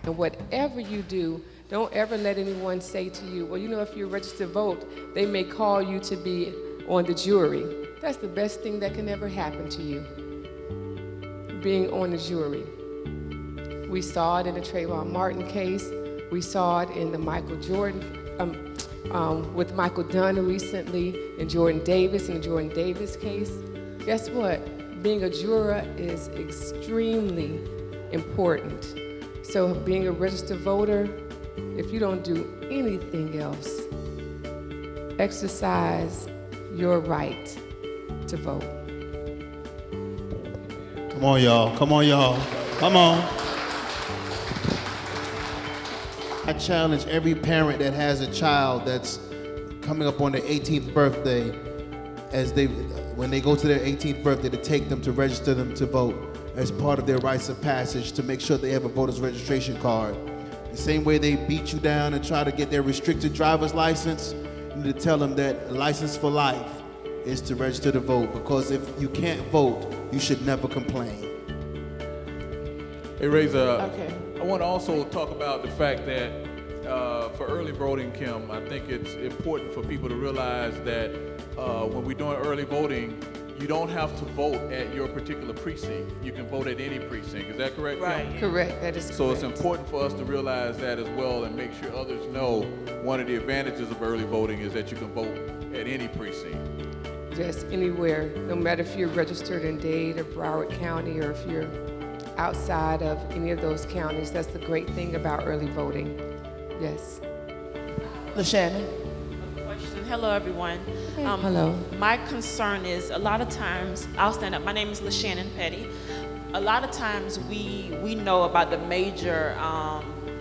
And whatever you do, don't ever let anyone say to you, well, you know, if you register to vote, they may call you to be on the jury. That's the best thing that can ever happen to you, being on the jury. We saw it in the Trayvon Martin case. We saw it in the Michael Jordan, with Michael Dunn recently, and Jordan Davis in the Jordan Davis case. Guess what? Being a juror is extremely important. So being a registered voter, if you don't do anything else, exercise your right to vote. Come on, y'all. Come on, y'all. Come on. I challenge every parent that has a child that's coming up on their 18th birthday, when they go to their 18th birthday, to take them to register them to vote as part of their rites of passage, to make sure they have a voter's registration card. The same way they beat you down and try to get their restricted driver's license, you need to tell them that license for life is to register to vote, because if you can't vote, you should never complain. Hey, Rayzor, Okay. I want to also talk about the fact that for early voting, Kim, I think it's important for people to realize that when we're doing early voting, you don't have to vote at your particular precinct. You can vote at any precinct. Is that correct, Kim? Right. Correct, that is correct. So it's important for us to realize that as well and make sure others know one of the advantages of early voting is that you can vote at any precinct. Just anywhere, no matter if you're registered in Dade or Broward County, or if you're outside of any of those counties. That's the great thing about early voting. Yes. LaShannon. Question. Hello, everyone. Hello. My concern is a lot of times, I'll stand up. My name is LaShannon Petty. A lot of times we know about the major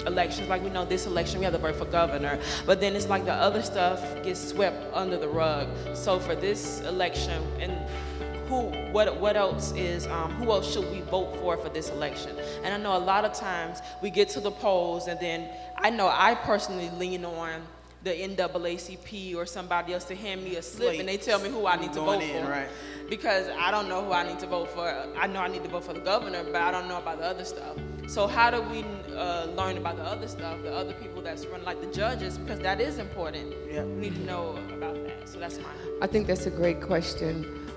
elections, like we know this election, we have to vote for governor, but then it's like the other stuff gets swept under the rug. So for this election, and what else is, who else should we vote for this election? And I know a lot of times we get to the polls, and then I know I personally lean on the NAACP or somebody else to hand me a slip and they tell me who I need to vote for. Right. Because I don't know who I need to vote for. I know I need to vote for the governor, but I don't know about the other stuff. So how do we learn about the other stuff, the other people that's running, like the judges, because that is important. Yeah. We need to know about that. So that's mine. I think that's a great question.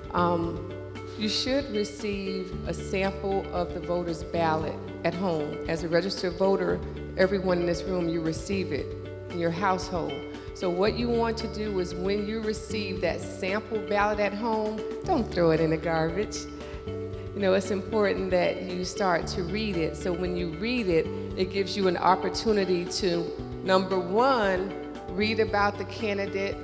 You should receive a sample of the voter's ballot at home. As a registered voter, everyone in this room, you receive it in your household. So what you want to do is when you receive that sample ballot at home, don't throw it in the garbage. You know, it's important that you start to read it. So when you read it, it gives you an opportunity to, number one, read about the candidate,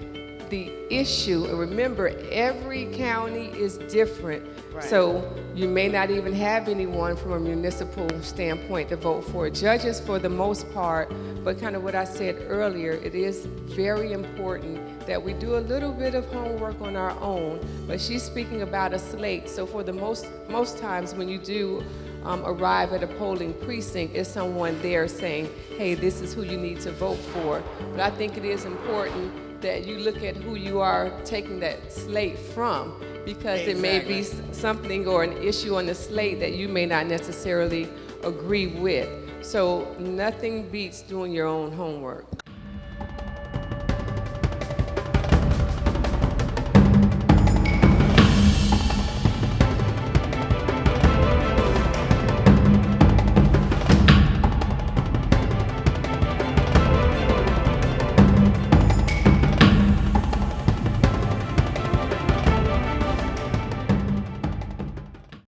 the issue, and remember, every county is different. Right. So you may not even have anyone from a municipal standpoint to vote for. Judges for the most part, but kind of what I said earlier, it is very important that we do a little bit of homework on our own, but she's speaking about a slate. So for the most times when you do arrive at a polling precinct, is someone there saying, hey, this is who you need to vote for. But I think it is important that you look at who you are taking that slate from, because It may be something or an issue on the slate that you may not necessarily agree with. So nothing beats doing your own homework.